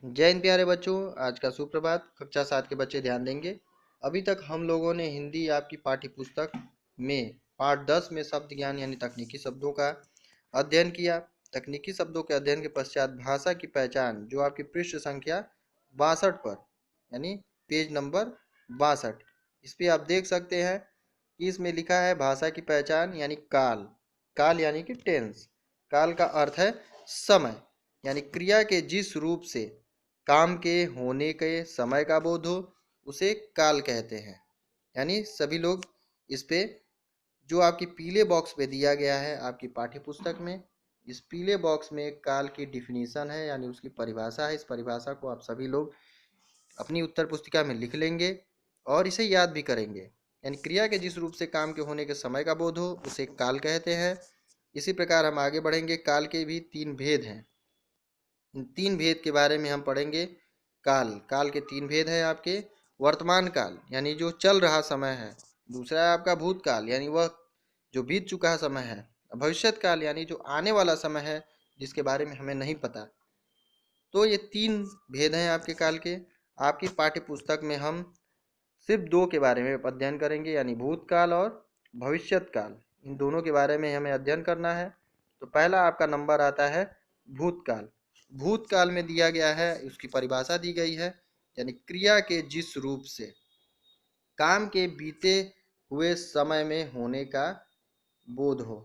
जय हिंद प्यारे बच्चों। आज का सुप्रभात। कक्षा 7 के बच्चे ध्यान देंगे। अभी तक हम लोगों ने हिंदी आपकी पाठ्य पुस्तक में पाठ 10 में शब्द ज्ञान यानी तकनीकी शब्दों का अध्ययन किया। तकनीकी शब्दों के अध्ययन के पश्चात भाषा की पहचान जो आपकी पृष्ठ संख्या 62 पर यानी पेज नंबर 62, इस पे आप देख सकते हैं कि इसमें लिखा है भाषा की पहचान यानी काल। काल यानी कि टेंस। काल का अर्थ है समय, यानी क्रिया के जिस रूप से काम के होने के समय का बोध हो उसे काल कहते हैं। यानी सभी लोग इस पे जो आपकी पीले बॉक्स पे दिया गया है आपकी पाठ्य पुस्तक में, इस पीले बॉक्स में काल की डिफिनीशन है यानी उसकी परिभाषा है। इस परिभाषा को आप सभी लोग अपनी उत्तर पुस्तिका में लिख लेंगे और इसे याद भी करेंगे। यानी क्रिया के जिस रूप से काम के होने के समय का बोध हो उसे काल कहते हैं। इसी प्रकार हम आगे बढ़ेंगे। काल के भी 3 भेद हैं। इन 3 भेद के बारे में हम पढ़ेंगे। काल काल के 3 भेद हैं आपके। वर्तमान काल यानी जो चल रहा समय है। दूसरा है आपका भूतकाल यानी वह जो बीत चुका समय है। भविष्यत काल यानी जो आने वाला समय है जिसके बारे में हमें नहीं पता। तो ये 3 भेद हैं आपके काल के। आपकी पाठ्य पुस्तक में हम सिर्फ 2 के बारे में अध्ययन करेंगे यानी भूतकाल और भविष्यत काल। इन दोनों के बारे में हमें अध्ययन करना है। तो पहला आपका नंबर आता है भूतकाल। भूतकाल में दिया गया है, उसकी परिभाषा दी गई है यानी क्रिया के जिस रूप से काम के बीते हुए समय में होने का बोध हो।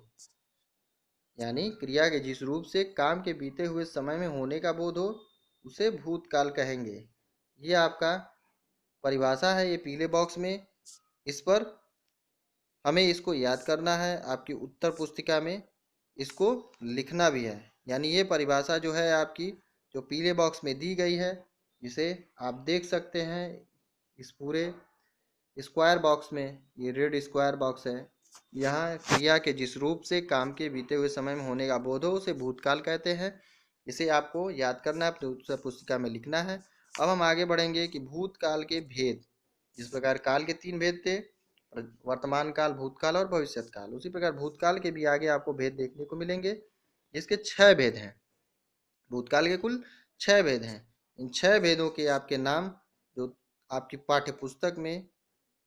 यानी क्रिया के जिस रूप से काम के बीते हुए समय में होने का बोध हो उसे भूतकाल कहेंगे। ये आपका परिभाषा है, ये पीले बॉक्स में। इस पर हमें इसको याद करना है। आपकी उत्तर पुस्तिका में इसको लिखना भी है। यानी ये परिभाषा जो है आपकी जो पीले बॉक्स में दी गई है, इसे आप देख सकते हैं। इस पूरे स्क्वायर बॉक्स में ये रेड स्क्वायर बॉक्स है। यहाँ क्रिया के जिस रूप से काम के बीते हुए समय में होने का बोध हो उसे भूतकाल कहते हैं। इसे आपको याद करना है, अपनी उत्तर पुस्तिका में लिखना है। अब हम आगे बढ़ेंगे कि भूतकाल के भेद। जिस प्रकार काल के 3 भेद थे, वर्तमान काल, भूतकाल और भविष्यत काल, उसी प्रकार भूतकाल के भी आगे आपको भेद देखने को मिलेंगे। इसके 6 भेद हैं। भूतकाल के कुल 6 भेद हैं। इन 6 भेदों के आपके नाम जो आपकी पाठ्य पुस्तक में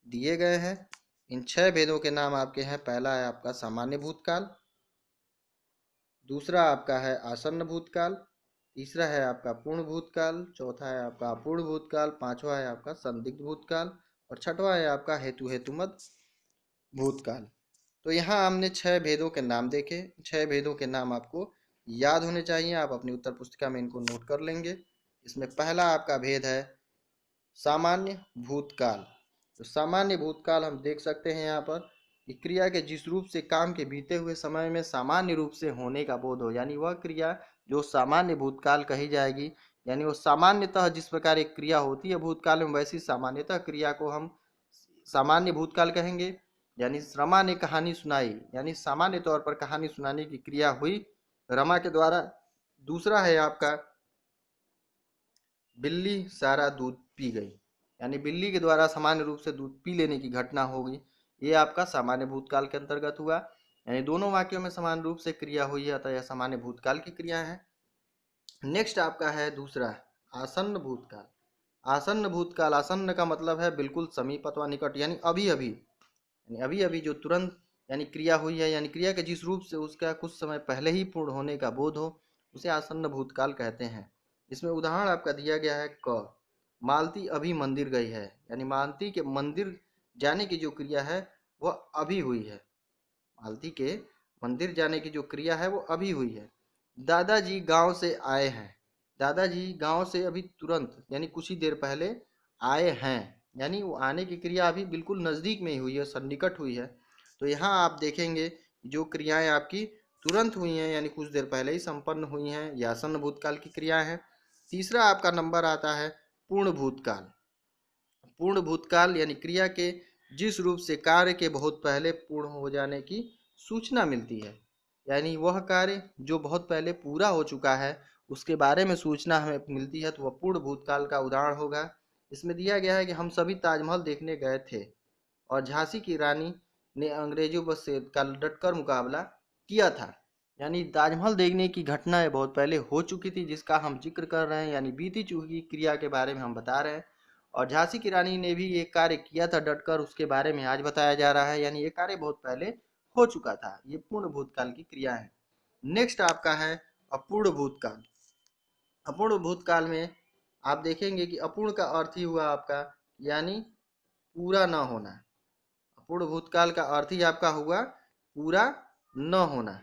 दिए गए हैं। इन 6 भेदों के नाम आपके हैं। पहला है आपका सामान्य भूतकाल, दूसरा आपका है आसन्न भूतकाल, तीसरा है आपका पूर्ण भूतकाल, चौथा है आपका अपूर्ण भूतकाल, पांचवा है आपका संदिग्ध भूतकाल और छठवां है आपका हेतु हेतुमत भूतकाल। तो यहाँ हमने 6 भेदों के नाम देखे। 6 भेदों के नाम आपको याद होने चाहिए। आप अपनी उत्तर पुस्तिका में इनको नोट कर लेंगे। इसमें पहला आपका भेद है सामान्य भूतकाल। तो सामान्य भूतकाल हम देख सकते हैं यहाँ पर कि क्रिया के जिस रूप से काम के बीते हुए समय में सामान्य रूप से होने का बोध हो, यानी वह क्रिया जो सामान्य भूतकाल कही जाएगी। यानी वो सामान्यतः जिस प्रकार एक क्रिया होती है भूतकाल में, वैसी सामान्यतः क्रिया को हम सामान्य भूतकाल कहेंगे। यानी रमा ने कहानी सुनाई, यानी सामान्य तौर पर कहानी सुनाने की क्रिया हुई रमा के द्वारा। दूसरा है आपका बिल्ली सारा दूध पी गई, यानी बिल्ली के द्वारा सामान्य रूप से दूध पी लेने की घटना होगी। ये आपका सामान्य भूतकाल के अंतर्गत हुआ। यानी दोनों वाक्यों में समान रूप से क्रिया हुई है, अतः यह सामान्य भूतकाल की क्रिया है। नेक्स्ट आपका है दूसरा आसन्न भूतकाल। आसन्न भूतकाल, आसन्न का मतलब है बिल्कुल समीप अथवा निकट, यानी अभी अभी, यानी अभी अभी जो तुरंत यानी क्रिया हुई है, यानी क्रिया के जिस रूप से उसका कुछ समय पहले ही पूर्ण होने का बोध हो उसे आसन्न भूतकाल कहते हैं। इसमें उदाहरण आपका दिया गया है क, मालती अभी मंदिर गई है, यानी मालती के मंदिर जाने की जो क्रिया है वह अभी हुई है। मालती के मंदिर जाने की जो क्रिया है वो अभी हुई है। दादाजी गांव से आए हैं, दादाजी गांव से अभी तुरंत यानी कुछ ही देर पहले आए हैं, यानी वो आने की क्रिया अभी बिल्कुल नज़दीक में ही हुई है, सन्निकट हुई है। तो यहाँ आप देखेंगे जो क्रियाएं आपकी तुरंत हुई हैं यानी कुछ देर पहले ही संपन्न हुई हैं, यह आसन्न भूतकाल की क्रिया है। तीसरा आपका नंबर आता है पूर्ण भूतकाल। पूर्ण भूतकाल यानी क्रिया के जिस रूप से कार्य के बहुत पहले पूर्ण हो जाने की सूचना मिलती है, यानी वह कार्य जो बहुत पहले पूरा हो चुका है उसके बारे में सूचना हमें मिलती है, तो वह पूर्ण भूतकाल का उदाहरण होगा। इसमें दिया गया है कि हम सभी ताजमहल देखने गए थे और झांसी की रानी ने अंग्रेजों पर से का डटकर मुकाबला किया था। यानी ताजमहल देखने की घटना है बहुत पहले हो चुकी थी, जिसका हम जिक्र कर रहे हैं, यानी बीती चुकी क्रिया के बारे में हम बता रहे हैं। और झांसी की रानी ने भी ये कार्य किया था डटकर, उसके बारे में आज बताया जा रहा है। यानी ये कार्य बहुत पहले हो चुका था, ये पूर्ण भूतकाल की क्रिया है। नेक्स्ट आपका है अपूर्ण भूतकाल। अपूर्ण भूतकाल में आप देखेंगे कि अपूर्ण का अर्थ ही हुआ आपका यानी पूरा न होना। अपूर्ण भूतकाल का अर्थ ही आपका हुआ पूरा न होना,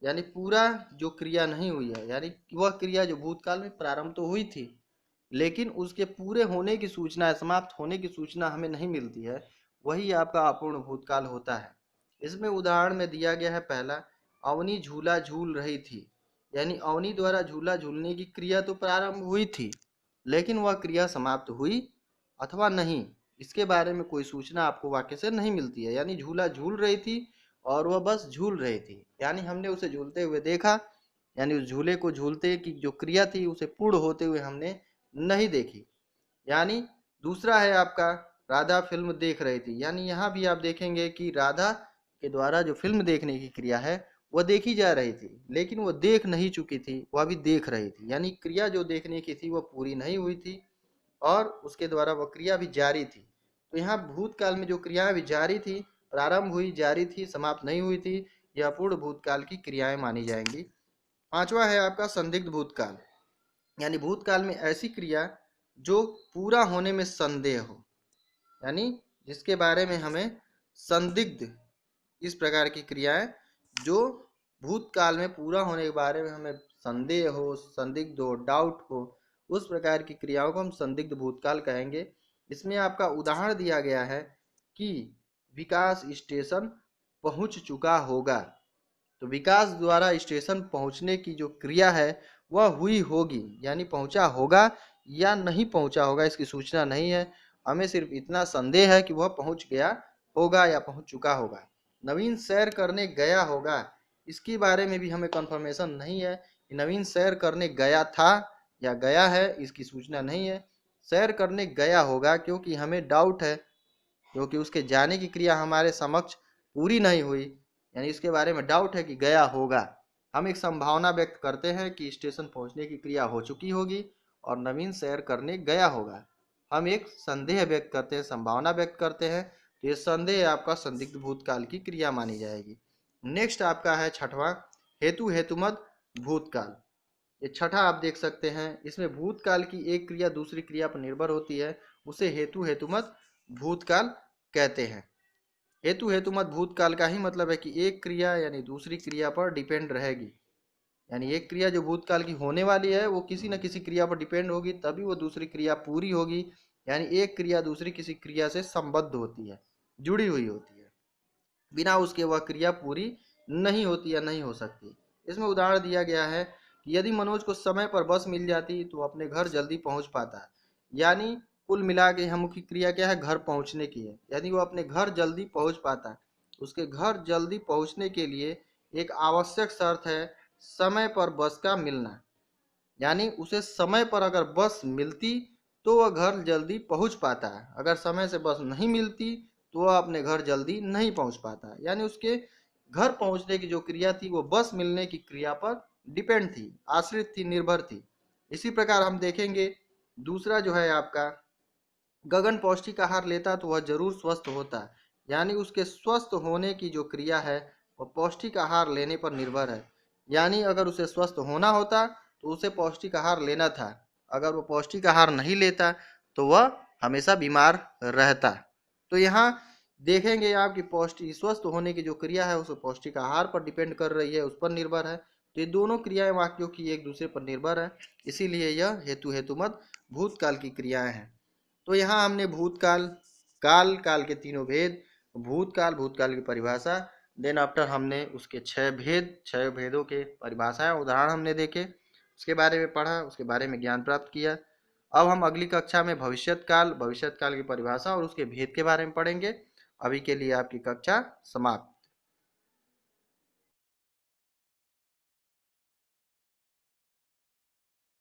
यानी पूरा जो क्रिया नहीं हुई है, यानी वह क्रिया जो भूतकाल में प्रारंभ तो हुई थी लेकिन उसके पूरे होने की सूचना, समाप्त होने की सूचना हमें नहीं मिलती है, वही आपका अपूर्ण भूतकाल होता है। इसमें उदाहरण में दिया गया है पहला, अवनी झूला झूल रही थी। यानी अवनी द्वारा झूला झूलने की क्रिया तो प्रारंभ हुई थी लेकिन वह क्रिया समाप्त हुई अथवा नहीं, इसके बारे में कोई सूचना आपको वाक्य से नहीं मिलती है। यानी झूला झूल रही थी और वह बस झूल रही थी, यानी हमने उसे झूलते हुए देखा, यानी उस झूले को झूलते की जो क्रिया थी उसे पूर्ण होते हुए हमने नहीं देखी। यानी दूसरा है आपका राधा फिल्म देख रही थी। यानी यहाँ भी आप देखेंगे कि राधा के द्वारा जो फिल्म देखने की क्रिया है वह देखी जा रही थी लेकिन वह देख नहीं चुकी थी, वह भी देख रही थी। यानी क्रिया जो देखने की थी वह पूरी नहीं हुई थी और उसके द्वारा वह क्रिया भी जारी थी। तो यहाँ भूतकाल में जो क्रियाएं भी जारी थी, प्रारंभ हुई, जारी थी, समाप्त नहीं हुई थी, यह पूर्ण भूतकाल की क्रियाएं मानी जाएंगी। पांचवा है आपका संदिग्ध भूतकाल। यानी भूतकाल में ऐसी क्रिया जो पूरा होने में संदेह हो, यानी जिसके बारे में हमें संदिग्ध, इस प्रकार की क्रियाएं जो भूतकाल में पूरा होने के बारे में हमें संदेह हो, संदिग्ध हो, डाउट हो, उस प्रकार की क्रियाओं को हम संदिग्ध भूतकाल कहेंगे। इसमें आपका उदाहरण दिया गया है कि विकास स्टेशन पहुंच चुका होगा। तो विकास द्वारा स्टेशन पहुंचने की जो क्रिया है वह हुई होगी, यानी पहुंचा होगा या नहीं पहुंचा होगा इसकी सूचना नहीं है, हमें सिर्फ इतना संदेह है कि वह पहुंच गया होगा या पहुंच चुका होगा। नवीन सैर करने गया होगा, इसके बारे में भी हमें कंफर्मेशन नहीं है कि नवीन सैर करने गया था या गया है, इसकी सूचना नहीं है। सैर करने गया होगा क्योंकि हमें डाउट है, क्योंकि उसके जाने की क्रिया हमारे समक्ष पूरी नहीं हुई, यानी इसके बारे में डाउट है कि गया होगा। हम एक संभावना व्यक्त करते हैं कि स्टेशन पहुंचने की क्रिया हो चुकी होगी और नवीन सैर करने गया होगा। हम एक संदेह व्यक्त करते हैं, संभावना व्यक्त करते हैं, तो ये संदेह आपका संदिग्ध भूतकाल की क्रिया मानी जाएगी। नेक्स्ट आपका है छठवां, हेतु हेतुमत भूतकाल। ये छठा आप देख सकते हैं, इसमें भूतकाल की एक क्रिया दूसरी क्रिया पर निर्भर होती है, उसे हेतु हेतुमत भूतकाल कहते हैं। हेतु हेतुमत भूतकाल का ही मतलब है कि एक क्रिया यानी दूसरी क्रिया पर डिपेंड रहेगी। यानी एक क्रिया जो भूतकाल की होने वाली है वो किसी न किसी क्रिया पर डिपेंड होगी तभी वो दूसरी क्रिया पूरी होगी। यानी एक क्रिया दूसरी किसी क्रिया से संबद्ध होती है, जुड़ी हुई होती है, बिना उसके वह क्रिया पूरी नहीं होती या नहीं हो सकती। इसमें उदाहरण दिया गया है कि यदि मनोज को समय पर बस मिल जाती तो अपने घर जल्दी पहुंच पाता। यानी कुल मिला के हम की क्रिया क्या है, घर पहुंचने की है, यानी वो अपने घर जल्दी पहुंच पाता। उसके घर जल्दी पहुंचने के लिए एक आवश्यक शर्त है समय पर बस का मिलना। यानी उसे समय पर अगर बस मिलती तो वह घर जल्दी पहुंच पाता है, अगर समय से बस नहीं मिलती तो वह अपने घर जल्दी नहीं पहुंच पाता। यानी उसके घर पहुंचने की जो क्रिया थी वो बस मिलने की क्रिया पर डिपेंड थी, आश्रित थी, निर्भर थी। इसी प्रकार हम देखेंगे दूसरा जो है आपका, गगन पौष्टिक आहार लेता तो वह जरूर स्वस्थ होता। यानी उसके स्वस्थ होने की जो क्रिया है वह पौष्टिक आहार लेने पर निर्भर है। यानी अगर उसे स्वस्थ होना होता तो उसे पौष्टिक आहार लेना था, अगर वो पौष्टिक आहार नहीं लेता तो वह हमेशा बीमार रहता। तो यहाँ देखेंगे आप कि पौष्टिक स्वस्थ होने की जो क्रिया है उसे पौष्टिक आहार पर डिपेंड कर रही है, उस पर निर्भर है। तो ये दोनों क्रियाएं वाक्यों की एक दूसरे पर निर्भर है, इसीलिए यह हेतु हेतुमत भूतकाल की क्रियाएं हैं। तो यहाँ हमने भूतकाल, काल, काल के तीनों भेद, भूतकाल, भूतकाल की परिभाषा, देन आफ्टर हमने उसके छह भेद, छह भेदों के परिभाषाएं उदाहरण हमने देखे, उसके बारे में पढ़ा, उसके बारे में ज्ञान प्राप्त किया। अब हम अगली कक्षा में भविष्यत काल, भविष्यत काल की परिभाषा और उसके भेद के बारे में पढ़ेंगे। अभी के लिए आपकी कक्षा समाप्त।